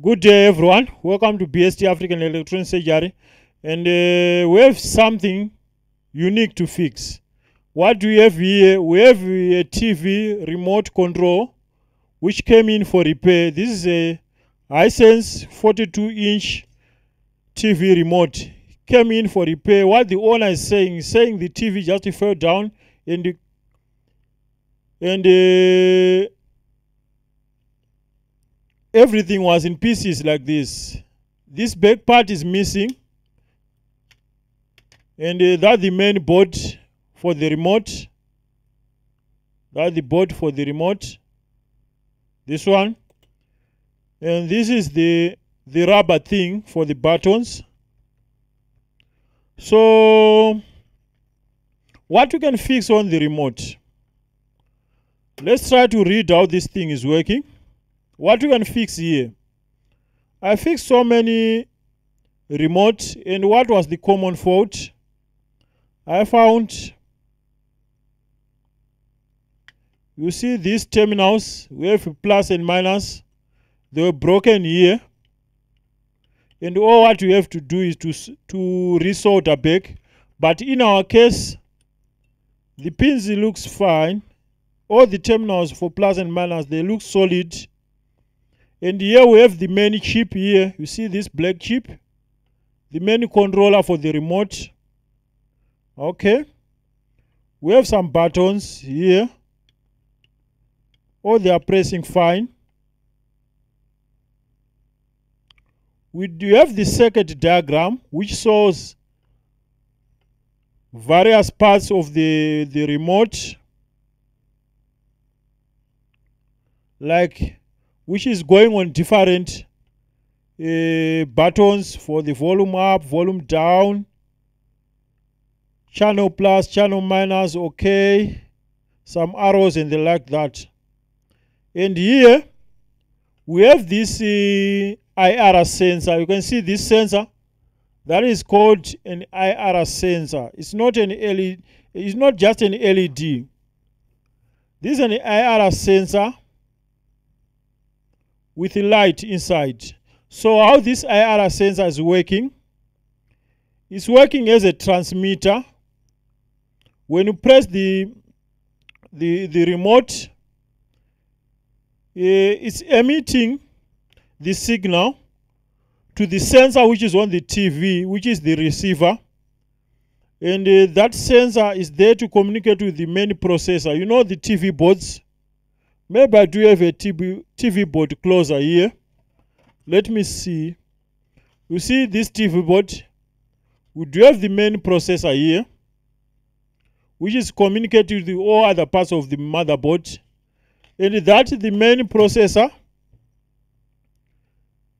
Good day, everyone. Welcome to BST African Electronic Surgery. And we have something unique to fix. What do we have here? We have a TV remote control which came in for repair. This is a Hisense 42-inch TV remote. Came in for repair. What the owner is saying the TV just fell down and everything was in pieces like this. This back part is missing, and that's the main board for the remote. That's the board for the remote. This one, and this is the rubber thing for the buttons. So, what we can fix on the remote? Let's try to read how this thing is working. What we can fix here? I fixed so many remote, and what was the common fault? I found, you see these terminals, we have plus and minus, they were broken here. And all what we have to do is to resolder back. But in our case, the pins looks fine. All the terminals for plus and minus, they look solid. And here we have the main chip here. You see this black chip? The main controller for the remote. Okay. We have some buttons here. All they are pressing fine. We do have the circuit diagram which shows various parts of the remote, like which is going on different buttons for the volume up, volume down, channel plus, channel minus, okay, some arrows and the like that. And here we have this IR sensor. You can see this sensor. That is called an IR sensor. It's not an LED. It's not just an LED. This is an IR sensor with a light inside. So how this IR sensor is working? It's working as a transmitter. When you press the remote, it's emitting the signal to the sensor which is on the TV, which is the receiver. And that sensor is there to communicate with the main processor. You know the TV boards? Maybe I do have a TV board closer here. Let me see. You see this TV board? We do have the main processor here, which is communicating with all other parts of the motherboard. And that the main processor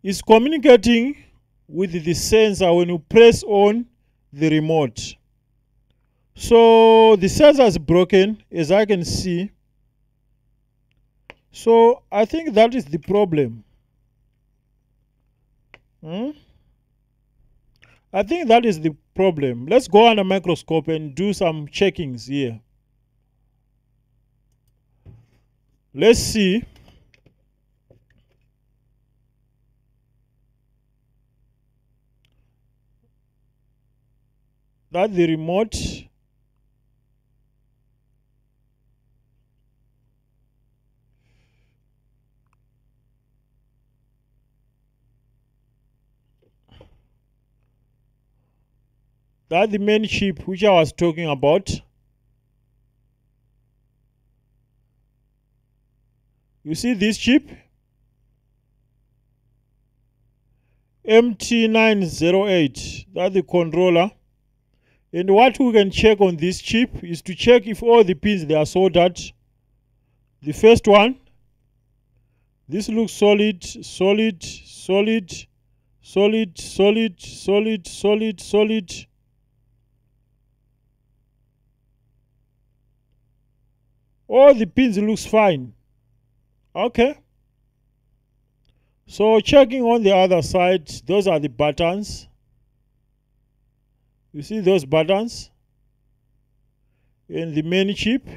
is communicating with the sensor when you press on the remote. So the sensor is broken, as I can see. So I think that is the problem. I think that is the problem. Let's go under microscope and do some checkings here. Let's see. That the remote the main chip which I was talking about. You see this chip? MT908. That's the controller. And what we can check on this chip is to check if all the pins they are soldered. The first one, this looks solid, solid, solid, solid, solid, solid, solid, solid. All the pins looks fine. Okay. So checking on the other side, those are the buttons. You see those buttons? And the main chip.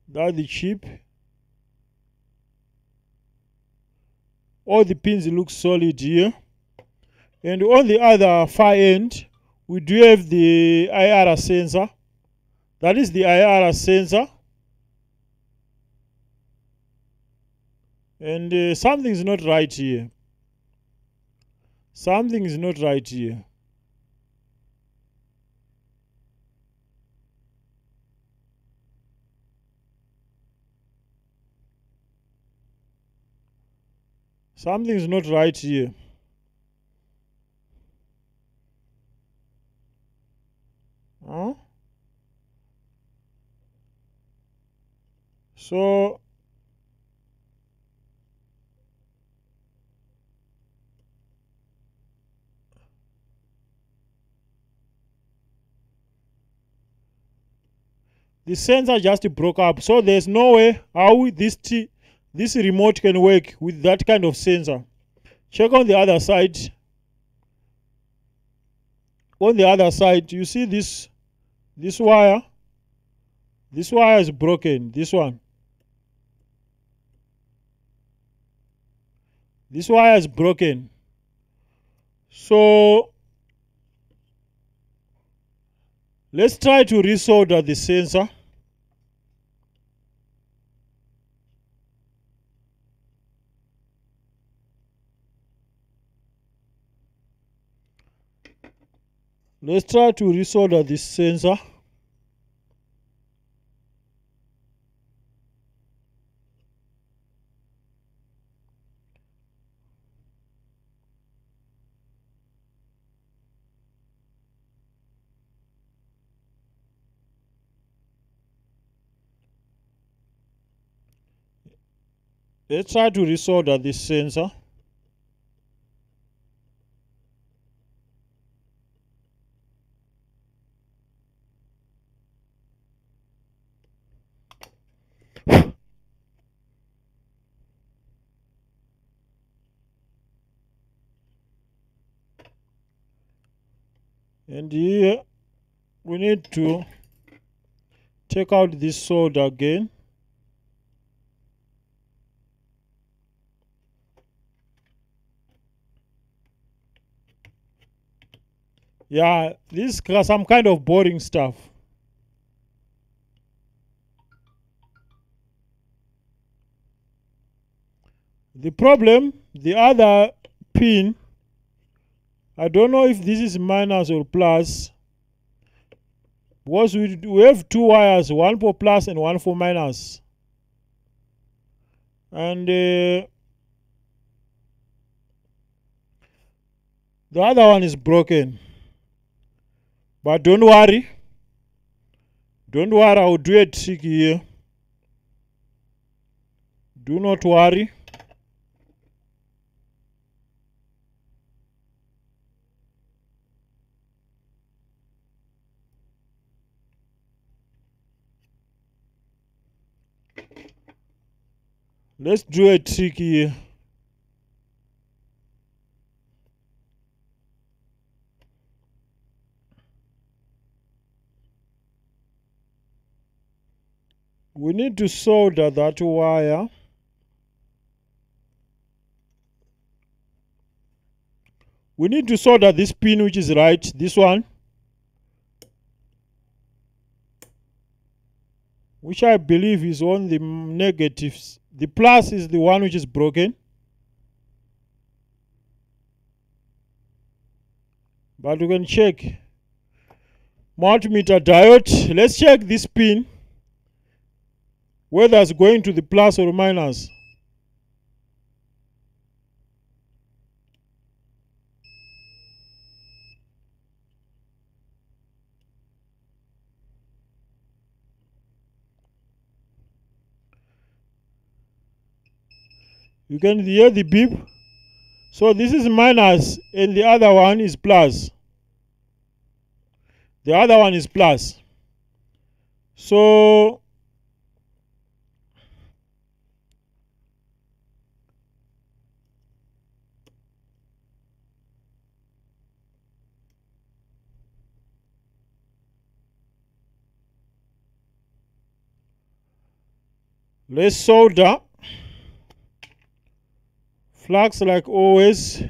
That's the chip. All the pins look solid here. And on the other far end, we do have the IR sensor. That is the IR sensor. And something is not right here. Something is not right here. Something is not right here. Huh? So the sensor just broke up. So there's no way how this remote can work with that kind of sensor. Check on the other side. On the other side, you see this wire. This wire is broken. This one. This wire is broken. So let's try to resolder the sensor. Let's try to resolder this sensor. Let's try to resolder this sensor. And here we need to take out this solder again. Yeah, this is some kind of boring stuff. The problem, the other pin, I don't know if this is minus or plus, because we have two wires, one for plus and one for minus. And the other one is broken. But don't worry. Don't worry, I'll do a trick here. Do not worry. Let's do a trick here. We need to solder that wire. We need to solder this pin which is right, this one, which I believe is on the negatives. The plus is the one which is broken. But we can check. Multimeter diode. Let's check this pin, whether it's going to the plus or minus. You can hear the beep. So this is minus and the other one is plus. The other one is plus. So let's solder Flux like always.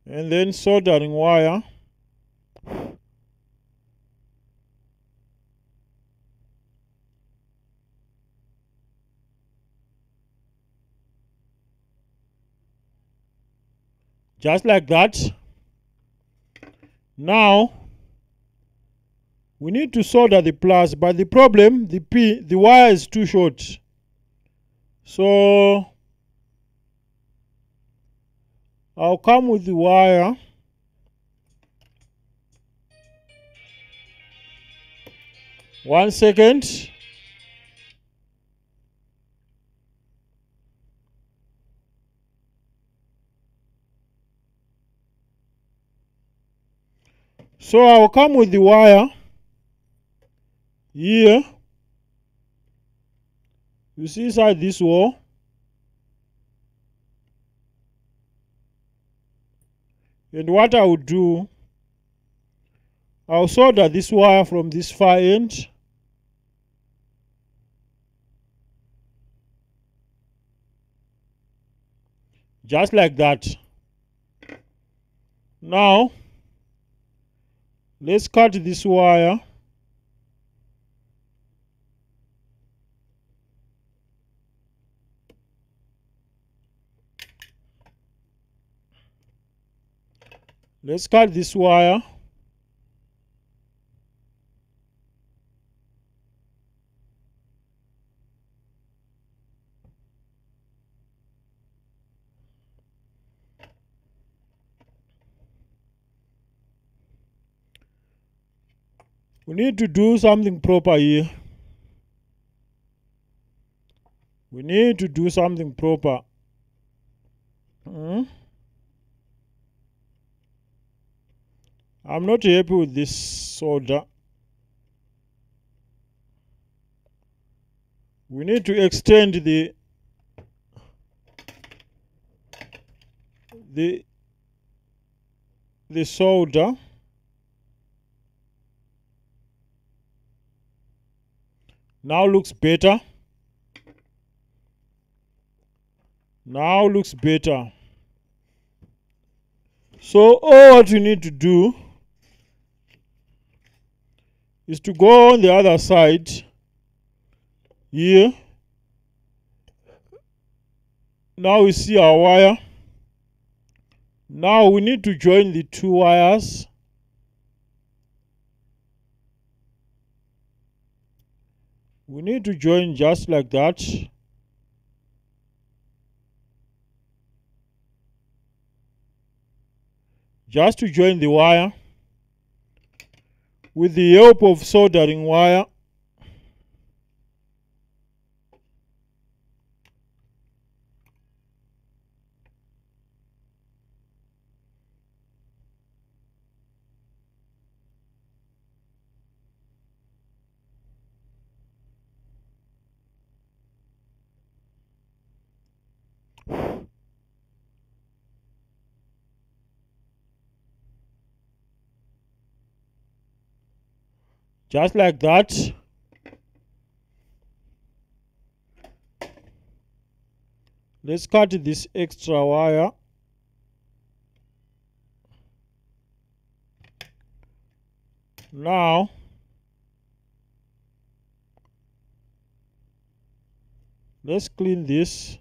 And then soldering wire. Just like that. Now we need to solder the plus, but the problem, the wire is too short. So I'll come with the wire. One second. So I'll come with the wire here. You see inside this wall. And what I will do, I'll solder this wire from this far end. Just like that. Now, let's cut this wire. Let's cut this wire. We need to do something proper here. We need to do something proper. I'm not happy with this solder. We need to extend the solder. Now looks better. Now looks better. So all what you need to do is to go on the other side here. Now we see our wire. Now we need to join the two wires. We need to join just like that. Just to join the wire with the help of soldering wire. Just like that. Let's cut this extra wire. Now let's clean this.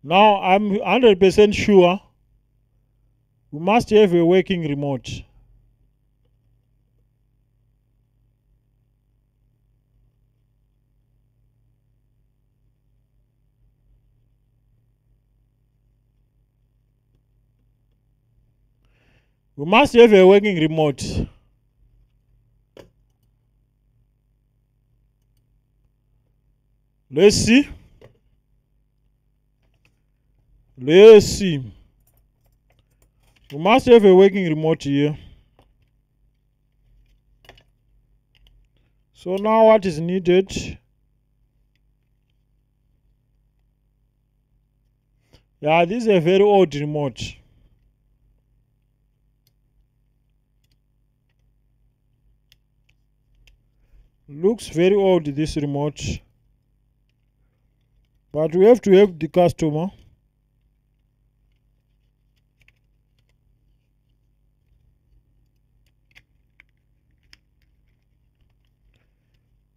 Now I'm 100% sure we must have a working remote. We must have a working remote. Let's see. Let's see. We must have a working remote here. So now what is needed? Yeah, this is a very old remote. Looks very old, this remote. But we have to help the customer.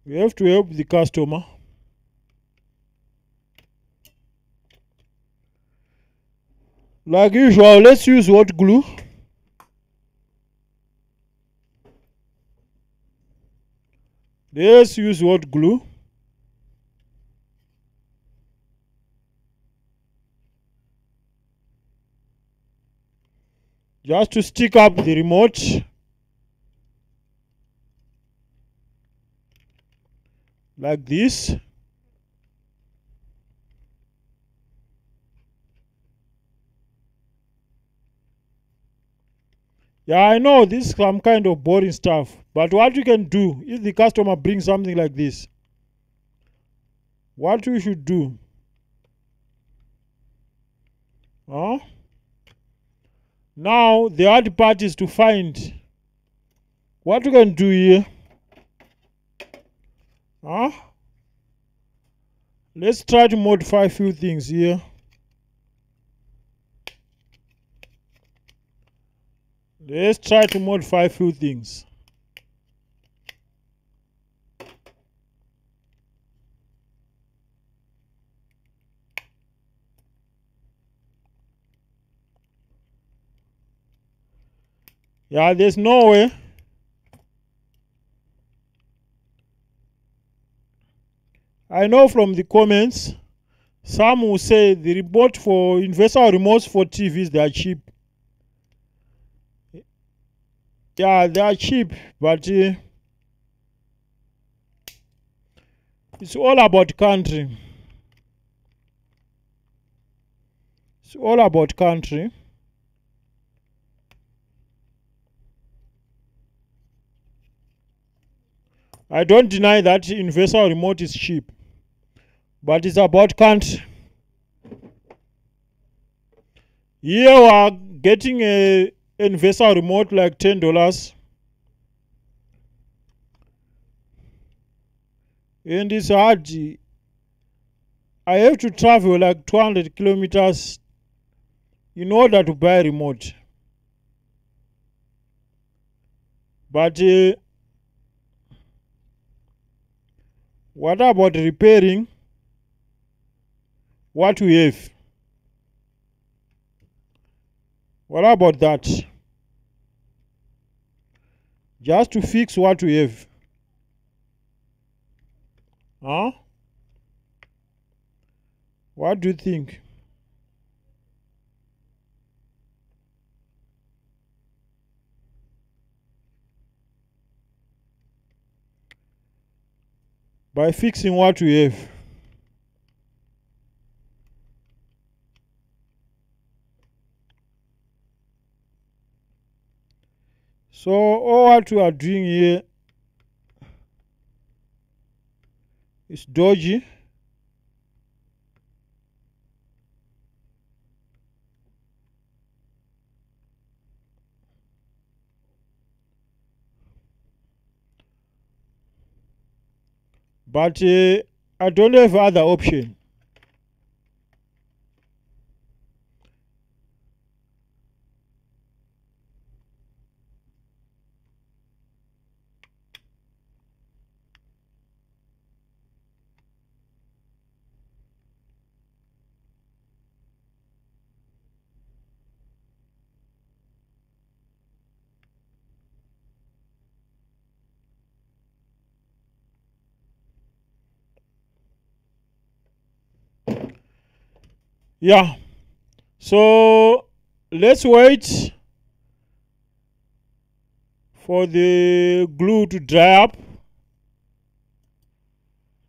We have to help the customer. Like usual, let's use hot glue. Let's use hot glue. Just to stick up the remote. Like this. Yeah, I know this is some kind of boring stuff. But what you can do, if the customer brings something like this, what we should do? Now the hard part is to find what we can do here. Let's try to modify a few things here. Let's try to modify a few things. Yeah, there's no way. I know from the comments, some will say the remote for universal remotes for TVs, they are cheap. Yeah, they are cheap, but it's all about country. It's all about country. I don't deny that universal remote is cheap, but it's about country. Here we are getting a universal remote like $10. And it's hard. I have to travel like 200 kilometers in order to buy a remote. But what about repairing what we have? What about that? Just to fix what we have. What do you think? By fixing what we have. So all what we are doing here is dodgy. But I don't have other option. Yeah. So let's wait for the glue to dry up.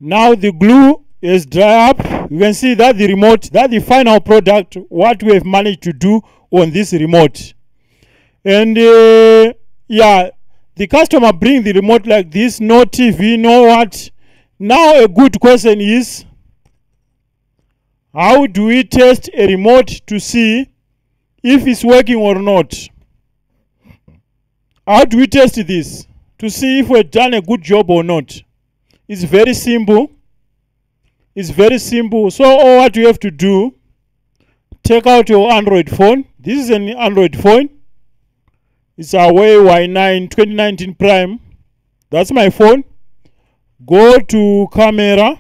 Now the glue is dry up. You can see that the remote, that the final product, what we have managed to do on this remote. And yeah, the customer bring the remote like this, no TV, no what. Now a good question is, How do we test a remote to see if it's working or not? How do we test this to see if we've done a good job or not? It's very simple. It's very simple. So all what you have to do, take out your Android phone. This is an Android phone. It's a Huawei Y9 2019 Prime. That's my phone. Go to camera.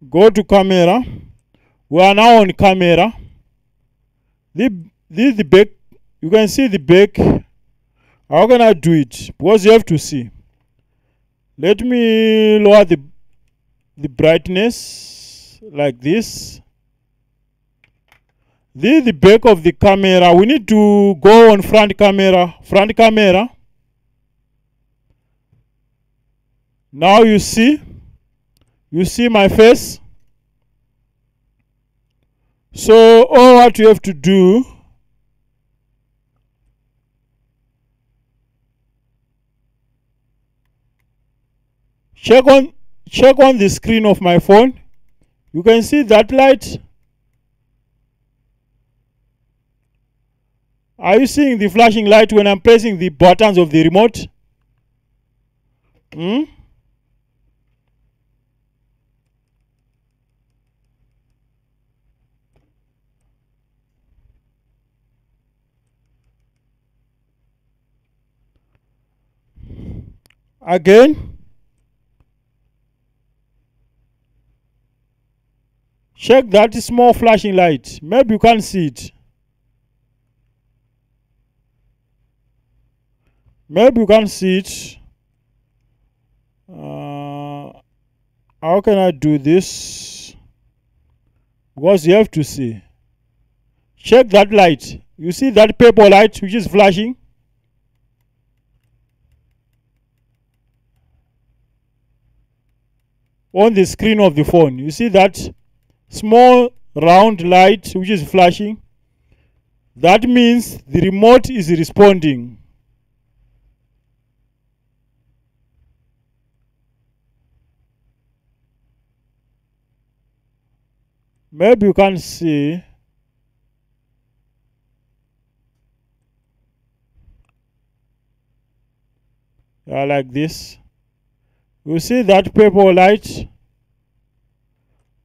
Go to camera. We are now on camera. This is the back. You can see the back. How can I do it? Because you have to see. Let me lower the brightness like this. This is the back of the camera. We need to go on front camera. Front camera. Now you see my face. So all what you have to do, check on the screen of my phone. You can see that light. Are you seeing the flashing light when I'm pressing the buttons of the remote? Again, check that small flashing light. Maybe you can't see it. Maybe you can't see it. How can I do this? Because you have to see. Check that light. You see that purple light which is flashing? On the screen of the phone. You see that small round light which is flashing? That means the remote is responding. Maybe you can't see. Like this. You see that purple light?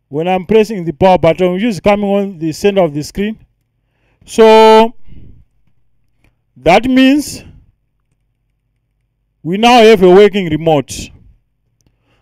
When I'm pressing the power button, which is coming on the center of the screen. So that means we now have a working remote.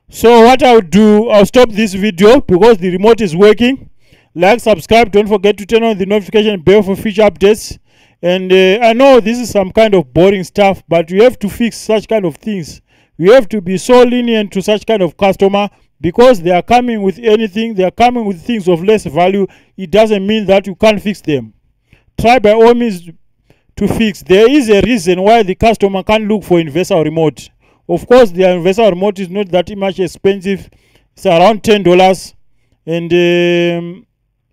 So what I'll do, I'll stop this video because the remote is working. Like, subscribe, don't forget to turn on the notification bell for future updates. And I know this is some kind of boring stuff, but you have to fix such kind of things. You have to be so lenient to such kind of customer because they are coming with anything. They are coming with things of less value. It doesn't mean that you can't fix them. Try by all means to fix. There is a reason why the customer can't look for universal remote. Of course, the universal remote is not that much expensive. It's around $10. And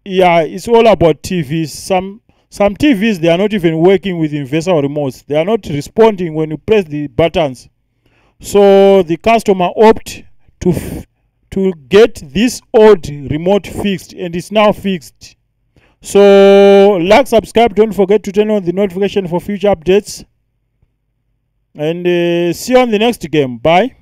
yeah, it's all about TVs. Some TVs, they are not even working with universal remotes. They are not responding when you press the buttons. So the customer opted to get this old remote fixed, and it's now fixed. So like, subscribe, don't forget to turn on the notification for future updates. And see you on the next game. Bye.